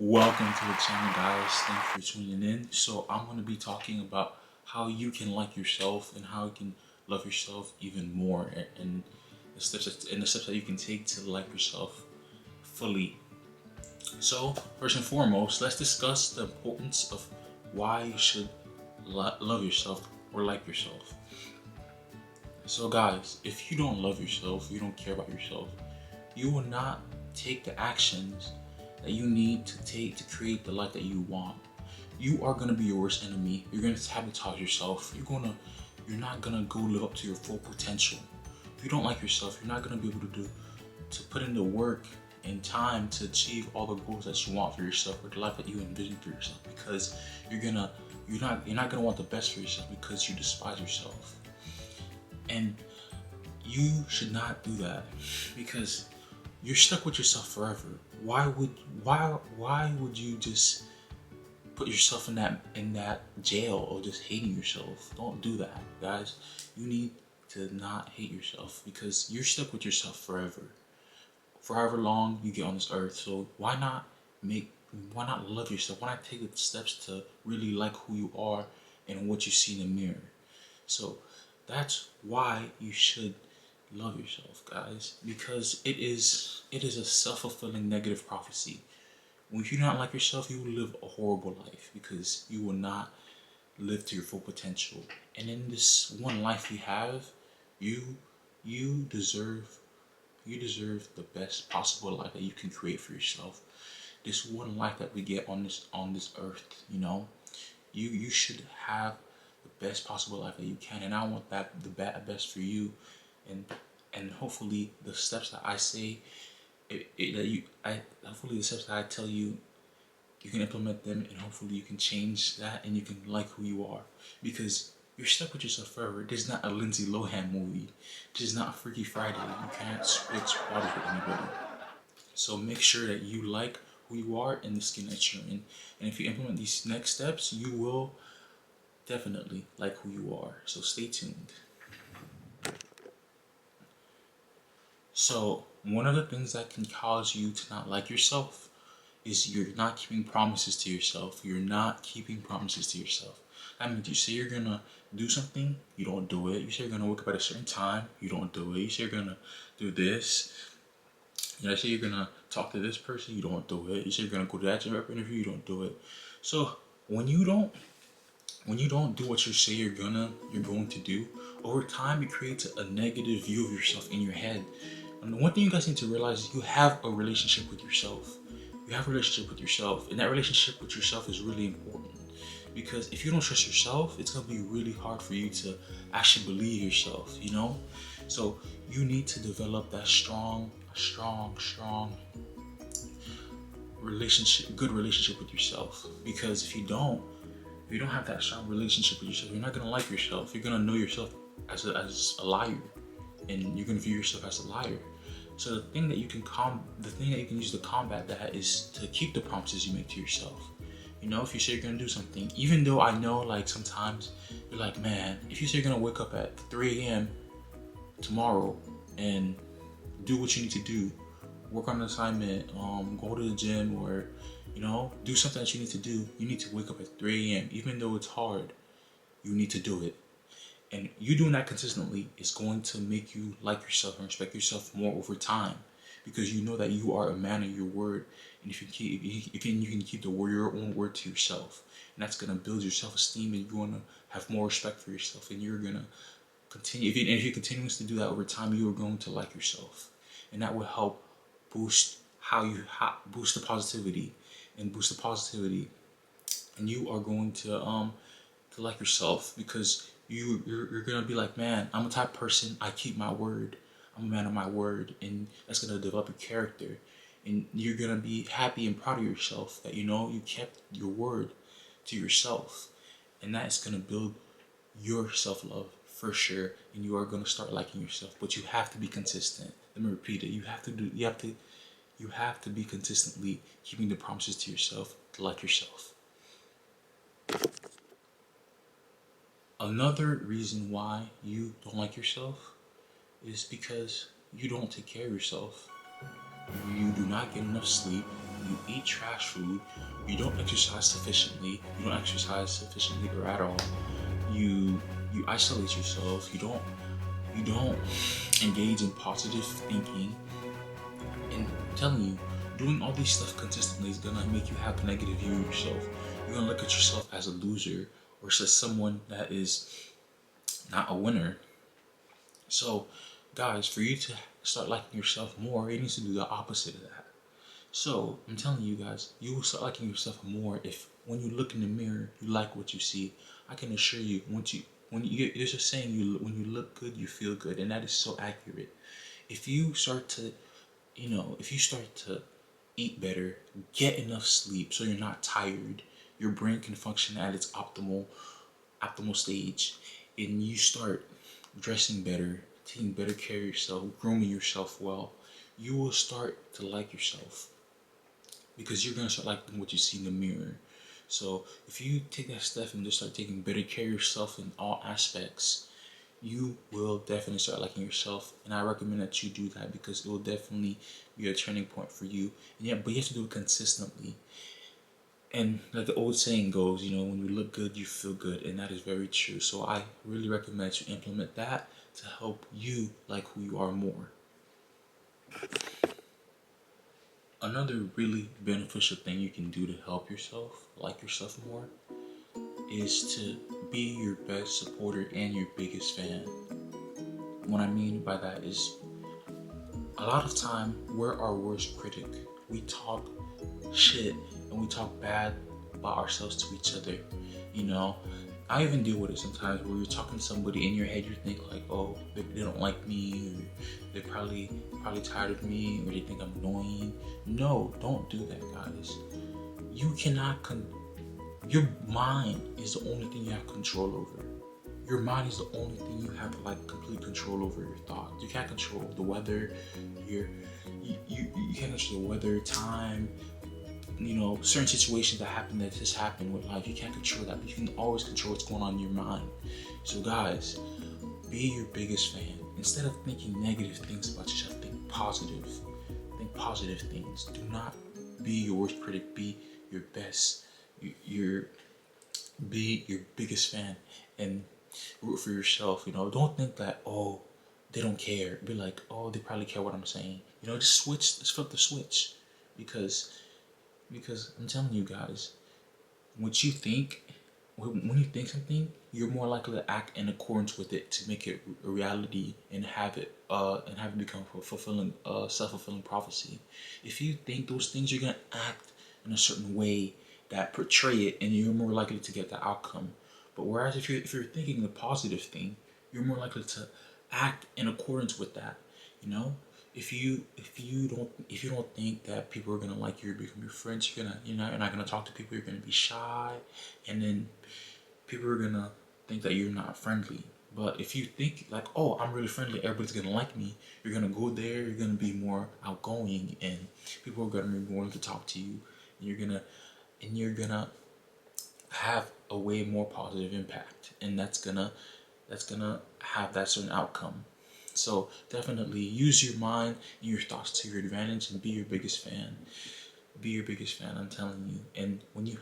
Welcome to the channel, guys. Thank you for tuning in. So I'm going to be talking about how you can like yourself and how you can love yourself even more, and the steps that you can take to like yourself fully. So first and foremost, let's discuss the importance of why you should love yourself or like yourself. So guys, if you don't love yourself, you don't care about yourself, you will not take the actions that you need to take to create the life that you want. You are gonna be your worst enemy. You're gonna sabotage yourself. You're not gonna go live up to your full potential. If you don't like yourself, you're not gonna be able to put in the work and time to achieve all the goals that you want for yourself or the life that you envision for yourself, because you're not gonna want the best for yourself because you despise yourself. And you should not do that, because you're stuck with yourself forever. Why would you just put yourself in that jail of just hating yourself? Don't do that, guys. You need to not hate yourself, because you're stuck with yourself forever. For however long you get on this earth. So why not love yourself? Why not take the steps to really like who you are and what you see in the mirror? So that's why you should love yourself, guys, because it is a self-fulfilling negative prophecy. When you do not like yourself, you will live a horrible life, because you will not live to your full potential. And in this one life we have, you you deserve you deserve the best possible life that you can create for yourself. This one life that we get on this earth, you should have the best possible life that you can, and I want best for you, and hopefully the steps that I say, hopefully the steps that I tell you, you can implement them, and hopefully you can change that, and you can like who you are, because you're stuck with yourself forever. This is not a Lindsay Lohan movie. This is not Freaky Friday. You can't switch bodies with anybody. So make sure that you like who you are and the skin that you're in. And if you implement these next steps, you will definitely like who you are. So stay tuned. So one of the things that can cause you to not like yourself is you're not keeping promises to yourself. You're not keeping promises to yourself. That means you say you're gonna do something, you don't do it. You say you're gonna wake up at a certain time, you don't do it. You say you're gonna do this. You say you're gonna talk to this person, you don't do it. You say you're gonna go to that job interview, you don't do it. So when you don't do what you say you're going to do, over time it creates a negative view of yourself in your head. And the one thing you guys need to realize is you have a relationship with yourself. You have a relationship with yourself, and that relationship with yourself is really important, because if you don't trust yourself, it's gonna be really hard for you to actually believe yourself. So you need to develop that strong relationship, good relationship with yourself. Because if you don't have that strong relationship with yourself, you're not gonna like yourself. You're gonna know yourself as a liar, and you're gonna view yourself as a liar. So the thing that you can use to combat that is to keep the promises you make to yourself. If you say you're gonna do something, even though I know, like, sometimes you're like, man, if you say you're gonna wake up at 3 a.m. tomorrow and do what you need to do, work on an assignment, go to the gym, or do something that you need to do. You need to wake up at 3 a.m. Even though it's hard, you need to do it. And you doing that consistently is going to make you like yourself and respect yourself more over time, because you know that you are a man of your word. And if you can keep your own word to yourself, and that's gonna build your self-esteem, and you're gonna have more respect for yourself, and you're gonna continue. If you continuously do that over time, you are going to like yourself, and that will help boost boost the positivity, and you are going to like yourself, because you're gonna be like, man, I'm a type of person, I keep my word. I'm a man of my word, and that's gonna develop a character, and you're gonna be happy and proud of yourself that you kept your word to yourself, and that is gonna build your self love for sure, and you are gonna start liking yourself. But you have to be consistent. Let me repeat it. You have to be consistently keeping the promises to yourself to like yourself. Another reason why you don't like yourself is because you don't take care of yourself. You do not get enough sleep. you eat trash food, you don't exercise sufficiently, or at all, you isolate yourself, you don't engage in positive thinking, and I'm telling you, doing all these stuff consistently is gonna make you have a negative view of yourself. You're gonna look at yourself as a loser or as someone that is not a winner. So, guys, for you to start liking yourself more, you need to do the opposite of that. So, I'm telling you guys, you will start liking yourself more if when you look in the mirror, you like what you see. I can assure you, there's a saying, when you look good, you feel good, and that is so accurate. If you start to, if you start to eat better, get enough sleep so you're not tired, your brain can function at its optimal stage, and you start dressing better, taking better care of yourself, grooming yourself well, you will start to like yourself because you're gonna start liking what you see in the mirror. So if you take that step and just start taking better care of yourself in all aspects, you will definitely start liking yourself. And I recommend that you do that because it will definitely be a turning point for you. And yeah, but you have to do it consistently. And like the old saying goes, when you look good, you feel good, and that is very true. So I really recommend that you implement that to help you like who you are more. Another really beneficial thing you can do to help yourself like yourself more is to be your best supporter and your biggest fan. What I mean by that is, a lot of time we're our worst critic. We talk shit and we talk bad about ourselves to each other. I even deal with it sometimes where you're talking to somebody in your head, you think like, oh, they don't like me, or they're probably tired of me, or they think I'm annoying. No, don't do that, guys. You cannot your mind is the only thing you have control over. Your mind is the only thing you have complete control over. Your thoughts. You can't control the weather. You can't control the weather, time. Certain situations that just happened with life. You can't control that, but you can always control what's going on in your mind. So guys, be your biggest fan. Instead of thinking negative things about yourself, think positive. Think positive things. Do not be your worst critic. Be your best. Be your biggest fan and root for yourself. Don't think that, oh, they don't care. Be like, oh, they probably care what I'm saying. Just flip the switch, because I'm telling you guys, when you think something, you're more likely to act in accordance with it to make it a reality and have it become a self-fulfilling prophecy. If you think those things, you're gonna act in a certain way that portray it, and you're more likely to get the outcome. But whereas if you're thinking the positive thing, you're more likely to act in accordance with that. If you don't think that people are gonna like you or become your friends, you're not gonna talk to people. You're gonna be shy, and then people are gonna think that you're not friendly. But if you think like, oh, I'm really friendly, everybody's gonna like me, you're gonna go there. You're gonna be more outgoing, and people are gonna be willing to talk to you. And you're gonna have a way more positive impact, and that's gonna have that certain outcome. So definitely use your mind and your thoughts to your advantage, and be your biggest fan. Be your biggest fan, I'm telling you. And when you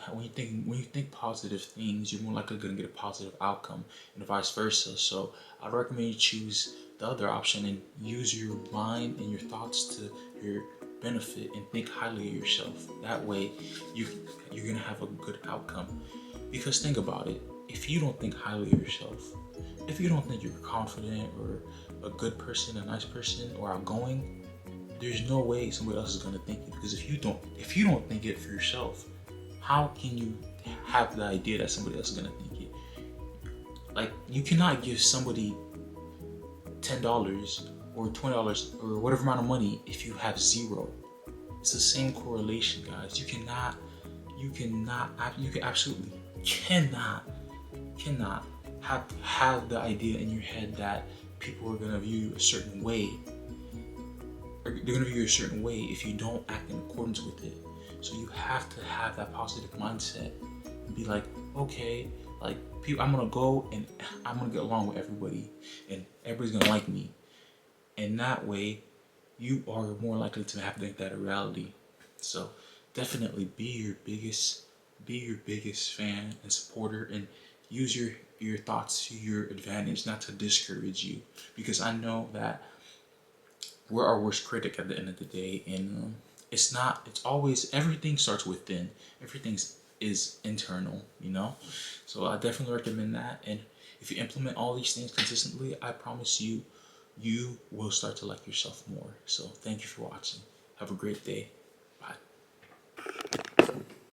think positive things, you're more likely gonna get a positive outcome, and vice versa. So I recommend you choose the other option and use your mind and your thoughts to your benefit, and think highly of yourself. That way, you're gonna have a good outcome. Because think about it: if you don't think highly of yourself, if you don't think you're confident or a good person, a nice person, or outgoing, there's no way somebody else is gonna think it. Because if you don't think it for yourself, how can you have the idea that somebody else is gonna think it? Like, you cannot give somebody $10 or $20 or whatever amount of money if you have zero. It's the same correlation, guys. You absolutely cannot have the idea in your head that people are gonna view you a certain way. Or they're gonna view you a certain way if you don't act in accordance with it. So you have to have that positive mindset and be like, okay, like, I'm gonna go and I'm gonna get along with everybody, and everybody's gonna like me. And that way, you are more likely to have that a reality. So definitely be your biggest fan and supporter, and use your thoughts to your advantage, not to discourage you, because I know that we're our worst critic at the end of the day. And it's not, it's always, everything starts within, everything is internal, you know. So I definitely recommend that. And if you implement all these things consistently, I promise you, you will start to like yourself more. So thank you for watching. Have a great day.